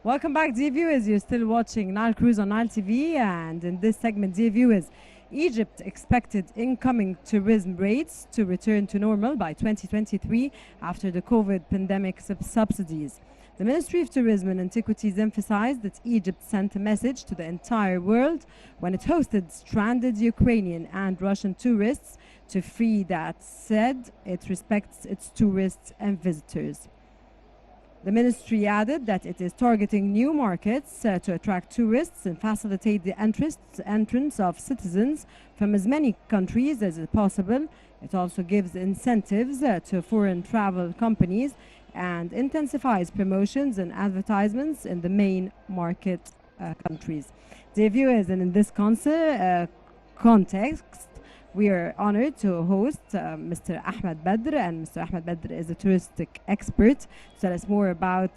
Welcome back, dear viewers. You're still watching Nile Cruise on Nile TV, and in this segment, dear viewers, Egypt expected incoming tourism rates to return to normal by 2023 after the COVID pandemic subsidies. The Ministry of Tourism and Antiquities emphasized that Egypt sent a message to the entire world when it hosted stranded Ukrainian and Russian tourists to free. That said, it respects its tourists and visitors. The ministry added that it is targeting new markets to attract tourists and facilitate the entrance of citizens from as many countries as is possible. It also gives incentives to foreign travel companies and intensifies promotions and advertisements in the main market countries. Dear viewers, and in this context, we are honored to host Mr. Ahmed Badr, and Mr. Ahmed Badr is a touristic expert to tell us more about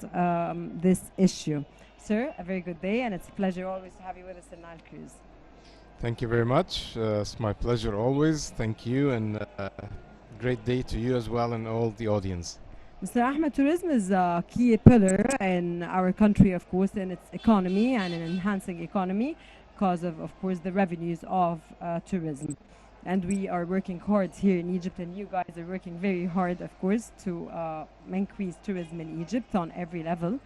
this issue. Sir, a very good day, and it's a pleasure always to have you with us in Nile Cruise. Thank you very much. It's my pleasure always. Thank you, and great day to you as well and all the audience. Mr. Ahmed, tourism is a key pillar in our country, of course, in its economy and in enhancing economy because of course, the revenues of tourism. And we are working hard here in Egypt, and you guys are working very hard, of course, to increase tourism in Egypt on every level.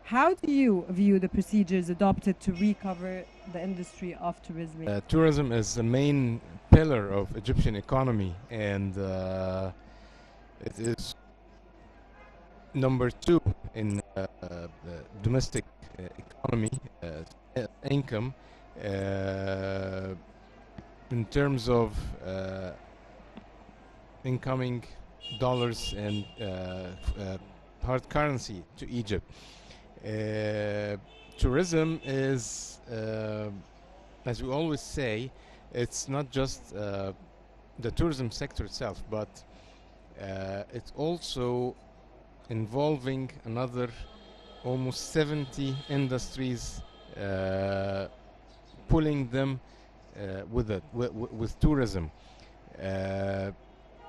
How do you view the procedures adopted to recover the industry of tourism? Tourism is the main pillar of Egyptian economy, and it is number 2 in the domestic economy income. In terms of incoming dollars and hard currency to Egypt. Tourism is, as we always say, it's not just the tourism sector itself, but it's also involving another almost 70 industries, pulling them with tourism. There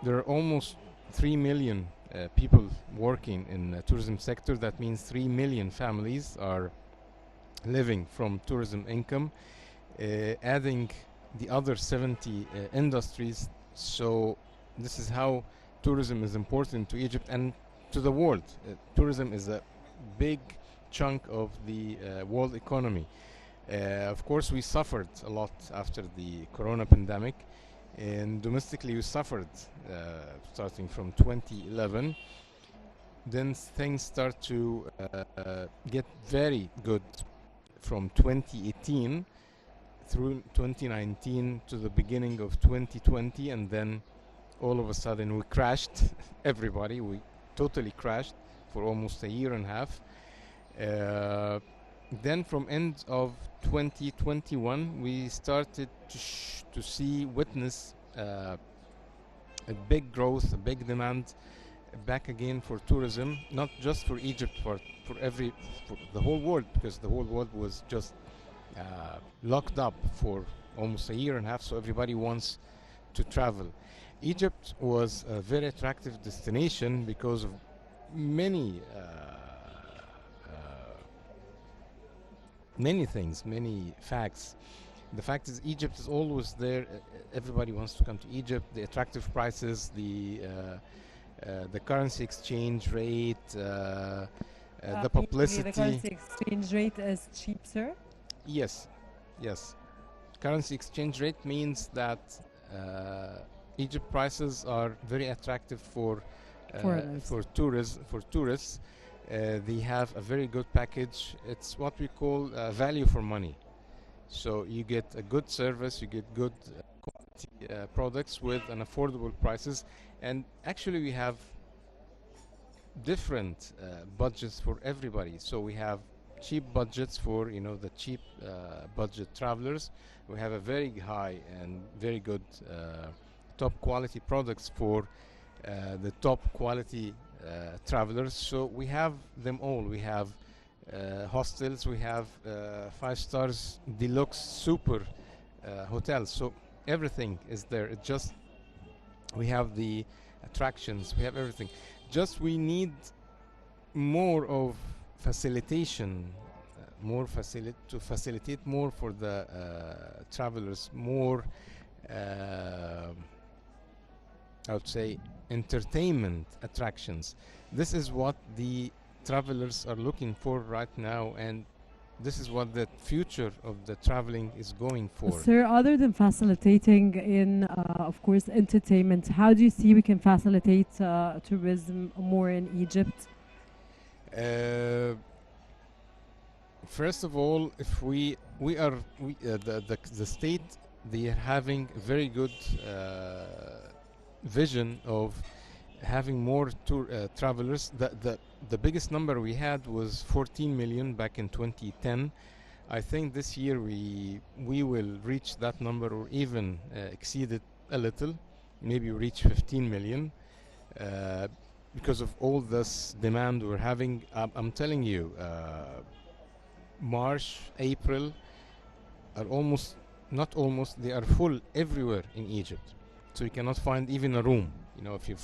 are almost 3 million people working in the tourism sector. That means 3 million families are living from tourism income, adding the other 70 industries. So this is how tourism is important to Egypt and to the world. Tourism is a big chunk of the world economy. Of course, we suffered a lot after the corona pandemic, and domestically we suffered starting from 2011. Then things start to get very good from 2018 through 2019 to the beginning of 2020, and then all of a sudden we crashed. Everybody, we totally crashed for almost a year and a half. Then from end of 2021 we started to witness a big growth, a big demand back again for tourism, not just for Egypt, for the whole world, because the whole world was just locked up for almost a year and a half, so everybody wants to travel. Egypt was a very attractive destination because of many things, many facts. The fact is, Egypt is always there. Everybody wants to come to Egypt. The attractive prices, the currency exchange rate, the publicity. The currency exchange rate is cheap, sir? Yes, yes. Currency exchange rate means that Egypt prices are very attractive for tourists. They have a very good package. It's what we call value for money. So you get a good service, you get good quality products with an affordable prices. And actually we have different budgets for everybody. So we have cheap budgets for the cheap budget travelers. We have a very high and very good top quality products for the top quality travelers. So we have them all. We have hostels, we have 5 stars, deluxe, super hotels. So everything is there. It just, we have the attractions, we have everything. Just we need more of facilitation to facilitate more for the travelers, more I would say entertainment attractions. This is what the travelers are looking for right now, and this is what the future of the traveling is going for. Sir, other than facilitating in, of course, entertainment, how do you see we can facilitate tourism more in Egypt? First of all, if the state, they are having a very good vision of having more travelers. The biggest number we had was 14 million back in 2010. I think this year we will reach that number or even exceed it a little, maybe reach 15 million because of all this demand we're having. I'm telling you, March, April are almost, not almost, they are full everywhere in Egypt. So you cannot find even a room. You know, if you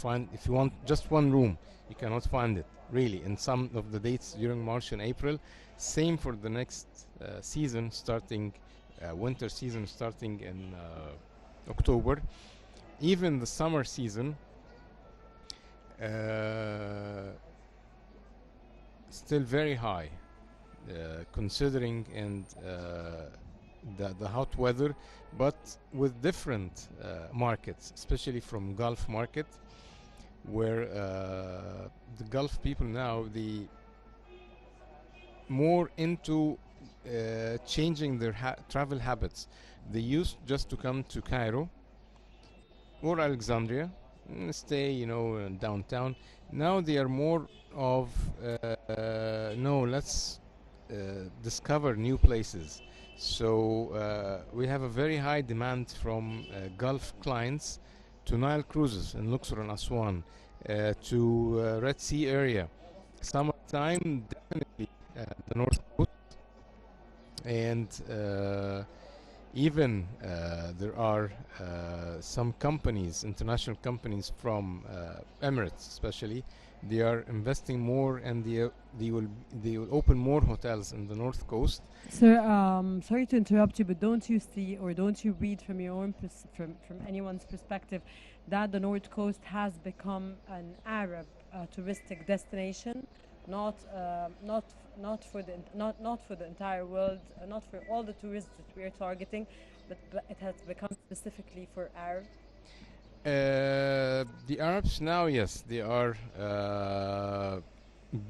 want just one room, you cannot find it really in some of the dates during March and April. Same for the next season, starting winter season starting in October. Even the summer season still very high, considering and the hot weather, but with different markets, especially from Gulf market, where the Gulf people now, the more into changing their travel habits. They used just to come to Cairo or Alexandria, stay, downtown. Now they are more of no, let's discover new places. So we have a very high demand from Gulf clients to Nile cruises in Luxor and Aswan, to Red Sea area. Summertime, definitely the North Coast, and even there are some companies, international companies from Emirates especially, they are investing more, and they will open more hotels in the North Coast. Sir, sorry to interrupt you, but don't you see or don't you read from your own from anyone's perspective that the North Coast has become an Arab touristic destination, not for the entire world, not for all the tourists that we are targeting, but it has become specifically for Arab. The Arabs now, yes, they are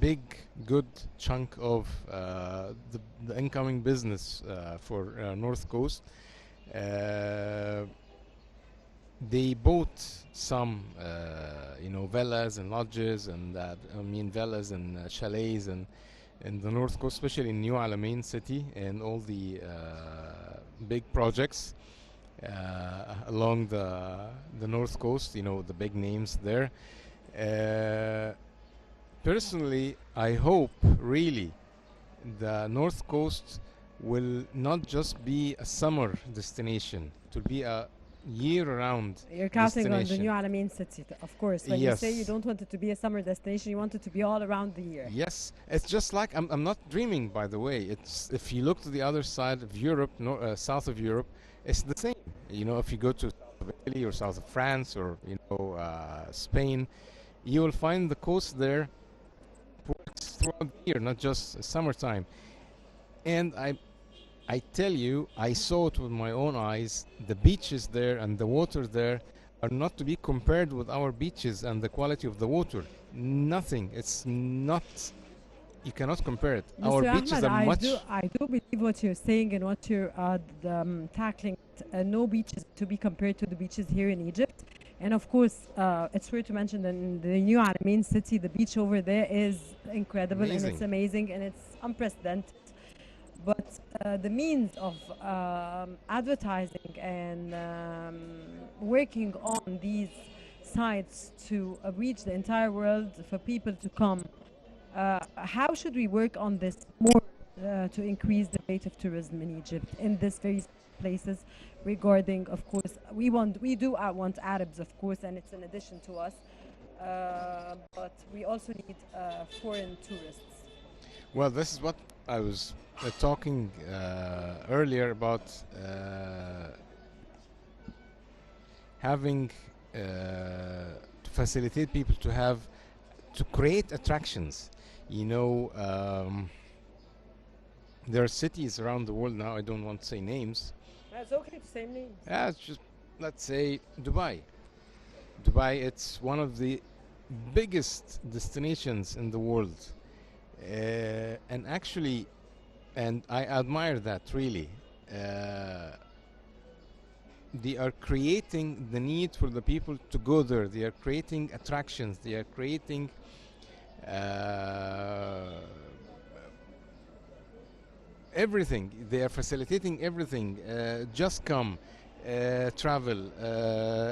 big, good chunk of the incoming business for North Coast. They bought some, villas and lodges, and villas and chalets and in the North Coast, especially in New Alamein city, and all the big projects along the North Coast. The big names there. Personally, I hope really the North Coast will not just be a summer destination. It will be a year-round You're counting on the New Alamein city, of course. When Yes. you say you don't want it to be a summer destination, you want it to be all around the year. Yes, it's just like I'm not dreaming, by the way. It's if you look to the other side of Europe, south of Europe, it's the same. If you go to south of Italy or south of France or Spain, you will find the coast there works throughout the year, not just summertime. And I tell you, I saw it with my own eyes. The beaches there and the water there are not to be compared with our beaches and the quality of the water. Nothing. It's not. You cannot compare it. Our Mr. beaches Ahmed, are much. I do believe what you're saying and what you're tackling. No beaches to be compared to the beaches here in Egypt. And of course, it's fair to mention that in the New Alamein city, the beach over there is incredible and it's amazing and it's unprecedented. But the means of advertising and working on these sites to reach the entire world for people to come, how should we work on this more to increase the rate of tourism in Egypt in these very places? Regarding, of course, we do want Arabs, of course, and it's an addition to us, but we also need foreign tourists. Well, this is what I was talking earlier about having to facilitate people to create attractions. You know, there are cities around the world now. I don't want to say names. It's okay to say names. Yeah, it's just, let's say Dubai. Dubai, it's one of the biggest destinations in the world, and actually, and I admire that really. They are creating the need for the people to go there. They are creating attractions. They are creating everything. They are facilitating everything. Just come, travel.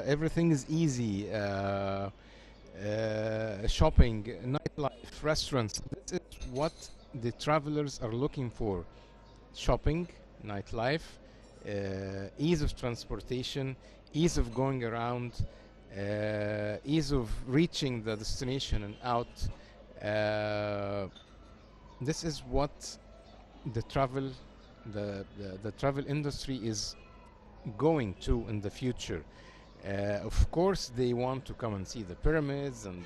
Everything is easy. Shopping, nightlife, restaurants. This is what the travelers are looking for. Shopping, nightlife, ease of transportation, ease of going around, ease of reaching the destination and out. This is what the travel, the travel industry is going to in the future. Of course, they want to come and see the pyramids and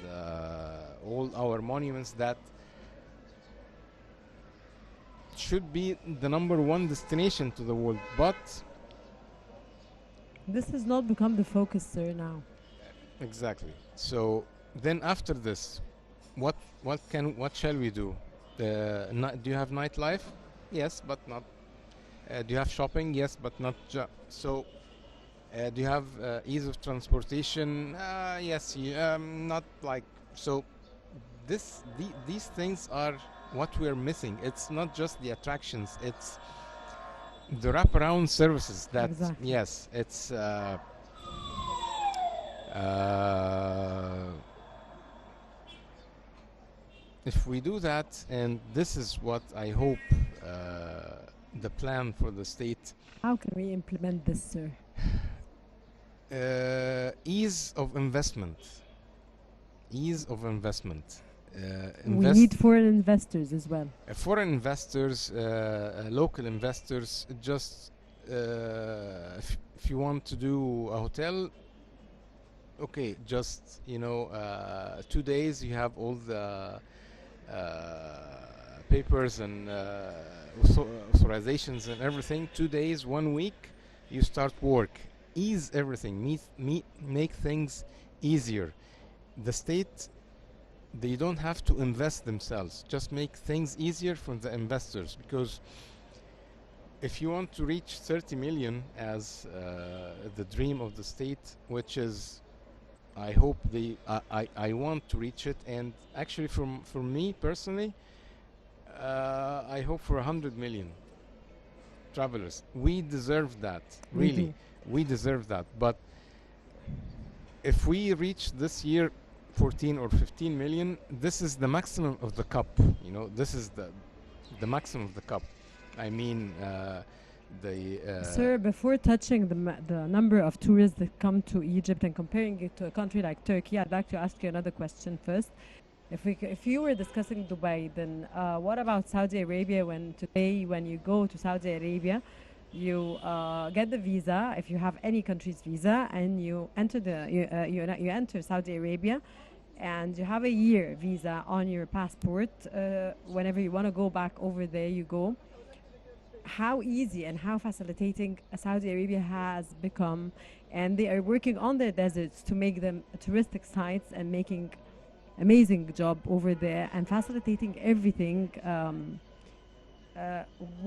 all our monuments that should be the #1 destination to the world, but This has not become the focus, sir, now. exactly. So then after this, what shall we do? Do you have nightlife? Yes, but not. Do you have shopping? Yes, but not. So do you have ease of transportation? Yes, not like so. These things are what we're missing. It's not just the attractions. It's the wraparound services. That Exactly. yes, it's. If we do that, and this is what I hope the plan for the state. How can we implement this, sir? Ease of investment. Ease of investment. We need foreign investors as well. Foreign investors, local investors. Just if you want to do a hotel, okay, just 2 days you have all the papers and authorizations and everything. 2 days, 1 week, you start work. Ease everything. Make things easier. The state, they don't have to invest themselves. Just make things easier for the investors, because if you want to reach 30 million as the dream of the state, which is, I hope I want to reach it, and actually for me personally, I hope for 100 million travelers. We deserve that, really. We deserve that. But if we reach this year 14 or 15 million, this is the maximum of the cup. This is the maximum of the cup. I mean, Sir, before touching the number of tourists that come to Egypt and comparing it to a country like Turkey, I'd like to ask you another question first. If you were discussing Dubai, then what about Saudi Arabia? When you go to Saudi Arabia, you get the visa, if you have any country's visa, and you enter you enter Saudi Arabia, and you have a year visa on your passport. Whenever you want to go back over there, you go. How easy and how facilitating Saudi Arabia has become, and they are working on their deserts to make them touristic sites and making amazing job over there and facilitating everything.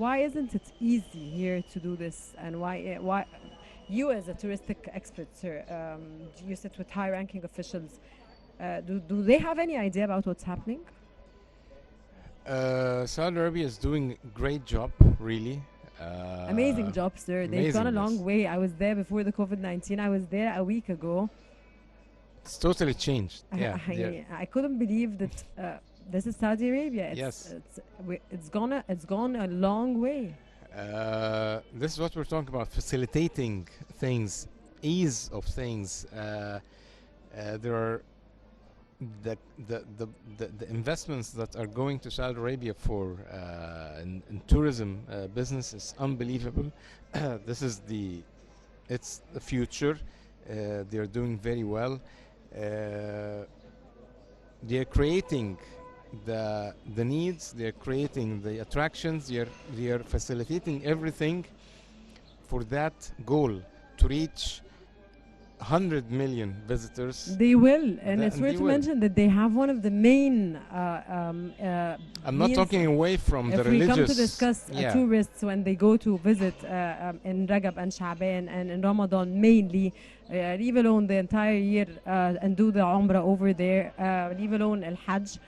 Why isn't it easy here to do this, and why you as a touristic expert, sir, you sit with high-ranking officials, do they have any idea about what's happening? Saudi Arabia is doing a great job, really. Amazing job, sir. They've gone a long way. I was there before the COVID-19. I was there a week ago. It's totally changed. Yeah, I couldn't believe that this is Saudi Arabia. Yes. It's gone a long way. This is what we're talking about: facilitating things, ease of things. There are the, the, the, the investments that are going to Saudi Arabia for in tourism business is unbelievable. This is it's the future. They're doing very well. They're creating the needs. They're creating the attractions. They're facilitating everything for that goal to reach 100 million visitors. They will, and it's And worth they to will. mention that they have one of the main I'm not means talking away from the if we religious. come to discuss yeah. tourists when they go to visit in Rajab and Sha'ban and in Ramadan mainly, leave alone the entire year and do the Umrah over there, leave alone Al Hajj,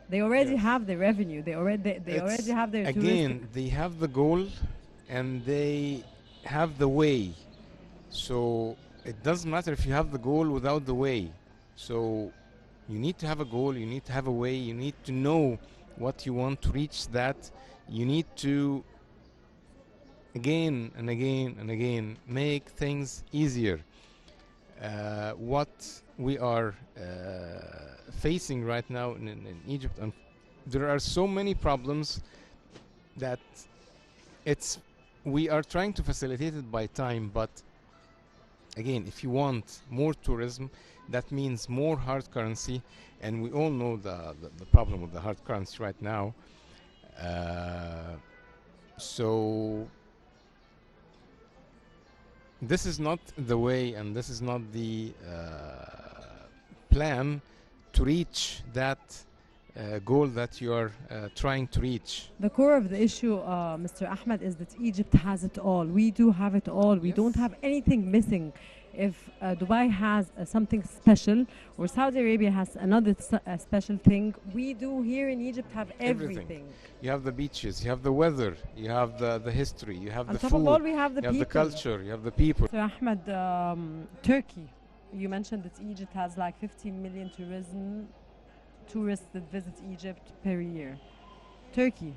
they already Yes. have the revenue. They already It's- have their Again, they have the goal and they have the way. So it doesn't matter if you have the goal without the way. So you need to have a goal, you need to have a way, you need to know what you want to reach that. You need to again and again and again make things easier. What we are facing right now in Egypt, and there are so many problems that we are trying to facilitate it by time, but again, if you want more tourism, that means more hard currency, and we all know the problem with the hard currency right now. So this is not the way, and this is not the plan to reach that goal that you are trying to reach. The core of the issue, Mr. Ahmed, is that Egypt has it all. We do have it all. We don't Yes. have anything missing. If Dubai has something special, or Saudi Arabia has another special thing, we do here in Egypt have Everything. everything. You have the beaches, you have the weather, you have the history, you have On the top food, of all, we have the you have the people. culture, you have the people. So Ahmed, Turkey, you mentioned that Egypt has like 15 million tourists that visit Egypt per year. Turkey,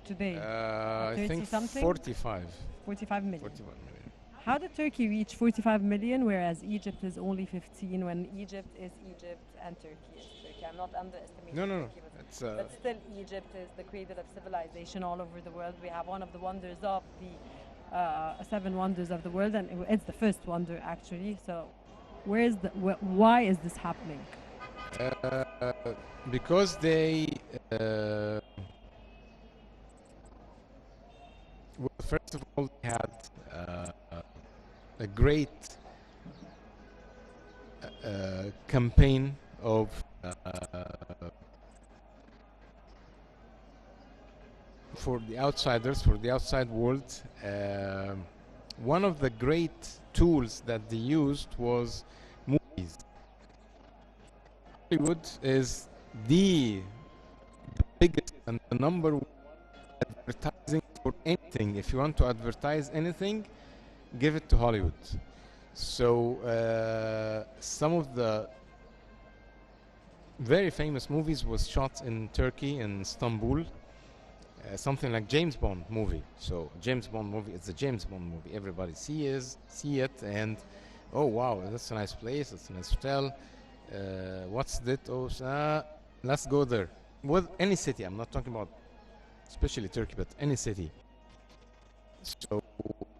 today, I 30 think something? 45. 45 million. 45 million. How did Turkey reach 45 million, whereas Egypt is only 15, when Egypt is Egypt and Turkey is Turkey? I'm not underestimating No, no, no. Turkey, It's but still Egypt is the cradle of civilization all over the world. We have one of the wonders of the 7 wonders of the world, and it's the first wonder actually. So why is this happening? because they well, first of all, they had a great campaign of for the outsiders, for the outside world. One of the great tools that they used was movies. Hollywood is the biggest and the number one advertising for anything. If you want to advertise anything, give it to Hollywood. So some of the very famous movies was shot in Turkey, in Istanbul. Something like James Bond movie. So James Bond movie, it's a James Bond movie. Everybody see it, and oh wow, that's a nice place. That's a nice hotel. What's that? Oh, let's go there. With any city, I'm not talking about especially Turkey, but any city. So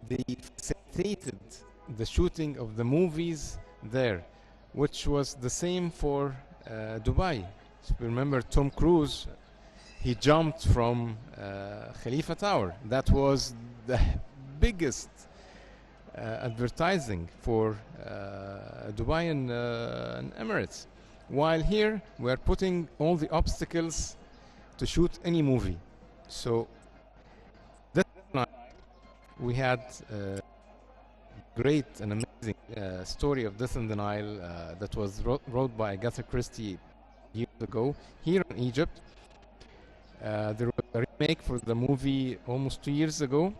they facilitated the shooting of the movies there, which was the same for Dubai. So remember Tom Cruise, he jumped from Khalifa Tower. That was the biggest advertising for Dubai and Emirates. While here, we are putting all the obstacles to shoot any movie. So that night, we had great and amazing story of Death in the Nile that was wrote by Agatha Christie years ago here in Egypt. There was a remake for the movie almost 2 years ago,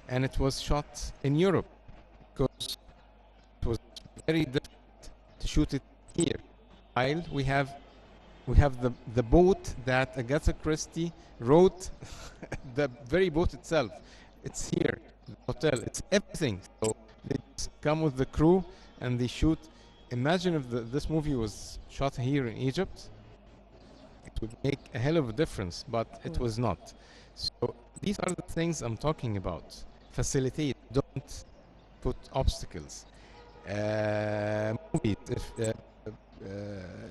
and it was shot in Europe because it was very difficult to shoot it here. While we have the boat that Agatha Christie wrote, the very boat itself. It's here, the hotel, it's everything. So they just come with the crew and they shoot Imagine if this movie was shot here in Egypt, it would make a hell of a difference, but it was not. So these are the things I'm talking about. Facilitate, don't put obstacles. Movies,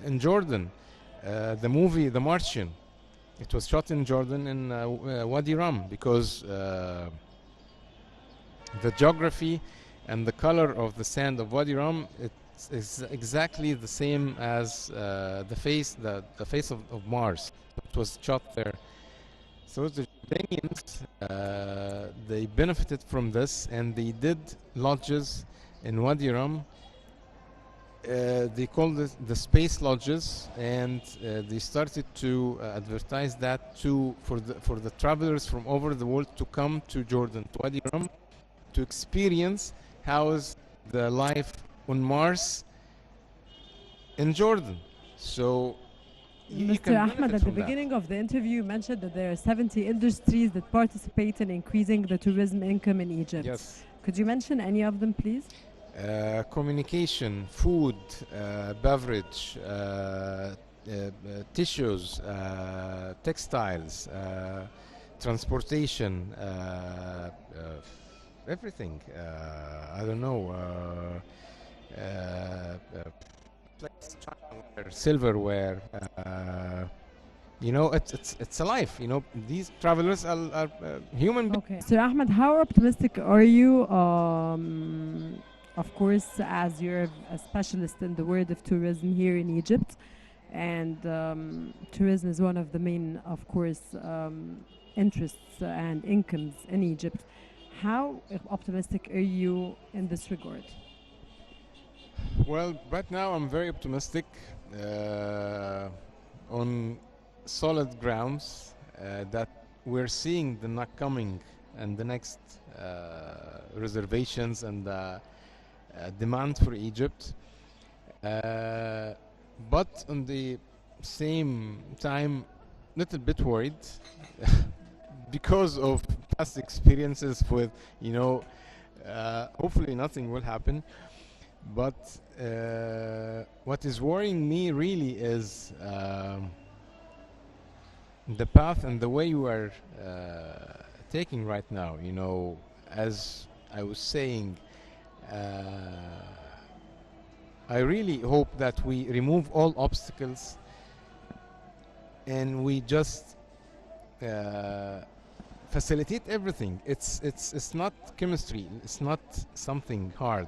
in Jordan, the movie The Martian, it was shot in Jordan in Wadi Rum, because the geography and the color of the sand of Wadi Rum, it's exactly the same as the face of Mars. It was shot there. So the Jordanians, they benefited from this, and they did lodges in Wadi Rum. They called it the space lodges, and they started to advertise that for the travelers from over the world to come to Jordan, to Wadi Rum, to experience how is the life on Mars in Jordan. So you can Mr. Ahmed, benefit at the from that. beginning of the interview, you mentioned that there are 70 industries that participate in increasing the tourism income in Egypt. Yes. Could you mention any of them, please? Communication, food, beverage, tissues, textiles, transportation, everything. I don't know. Silverware. You know, it's a life. You know, these travelers are human beings. Okay. Sir Ahmed, how optimistic are you? Of course, as you're a specialist in the world of tourism here in Egypt, and tourism is one of the main, of course, interests and incomes in Egypt. How optimistic are you in this regard? Well, right now I'm very optimistic, on solid grounds, that we're seeing the coming and the next reservations and demand for Egypt. But on the same time, little bit worried because of past experiences with, you know, hopefully nothing will happen. But what is worrying me really is the path and the way you are taking right now. You know, as I was saying, I really hope that we remove all obstacles and we just facilitate everything. It's not chemistry. It's not something hard.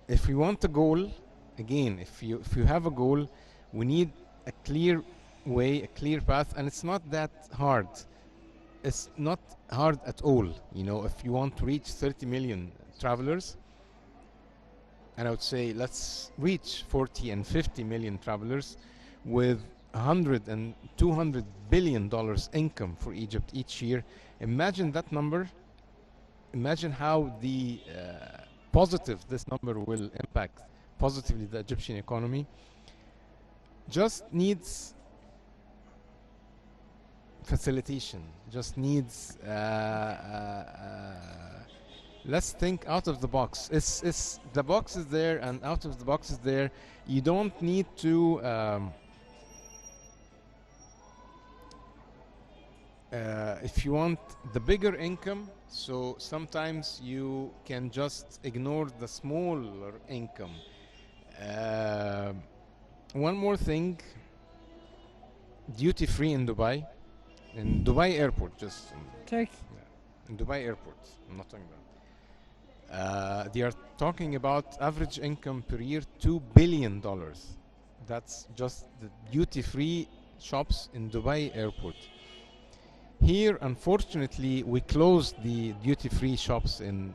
If we want a goal, again, if you have a goal, we need a clear way, a clear path, and it's not that hard. It's not hard at all. You know, if you want to reach 30 million travelers, and I would say let's reach 40 and 50 million travelers with 100 and 200 billion dollars income for Egypt each year. Imagine that number. Imagine how the positive this number will impact positively the Egyptian economy. Just needs facilitation, just needs let's think out of the box. It's the box is there and out of the box is there. You don't need to if you want the bigger income, so sometimes you can just ignore the smaller income. One more thing, duty free in Dubai airport, just Turkey. in Dubai airport, I'm not talking about. They are talking about average income per year $2 billion. That's just the duty free shops in Dubai airport. Here, unfortunately, we closed the duty-free shops in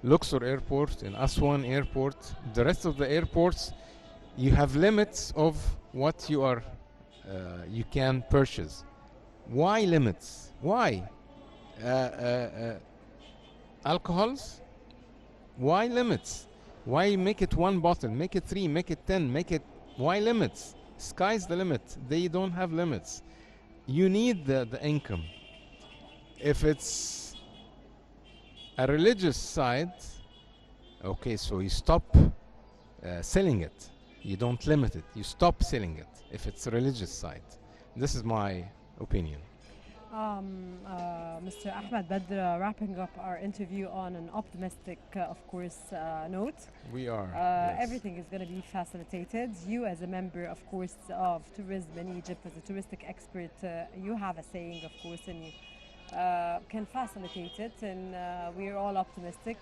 Luxor Airport, in Aswan Airport. The rest of the airports, you have limits of what you can purchase. Why limits? Why? Alcohols? Why limits? Why make it one bottle? Make it 3, make it 10, make it... Why limits? Sky's the limit. They don't have limits. You need the income. If it's a religious side, Okay, so you stop selling it. You don't limit it. You stop selling it if it's a religious site. This is my opinion. Mr. Ahmed Badr, wrapping up our interview on an optimistic, of course, note. We are. Yes. Everything is going to be facilitated. You, as a member, of course, of tourism in Egypt, as a touristic expert, you have a saying, of course, and you can facilitate it. And we're all optimistic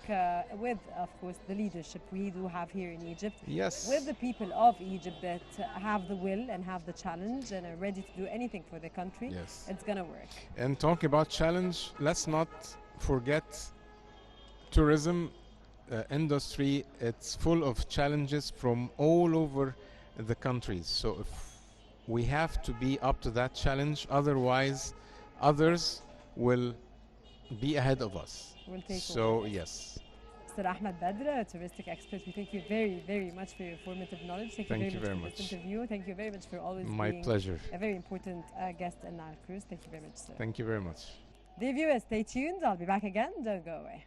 with, of course, the leadership we do have here in Egypt. Yes. With the people of Egypt that have the will and have the challenge and are ready to do anything for their country. Yes. It's going to work. And talking about challenge, let's not forget tourism industry. It's full of challenges from all over the countries. So if we have to be up to that challenge, otherwise others will be ahead of us. We'll take so over. Yes. Mr. Ahmed Badr, a touristic expert, we thank you very, very much for your informative knowledge. Thank you very much for this interview. Thank you very much for always My being pleasure. a very important guest in Nile Cruise. Thank you very much, sir. Thank you very much. Dear viewers, stay tuned. I'll be back again. Don't go away.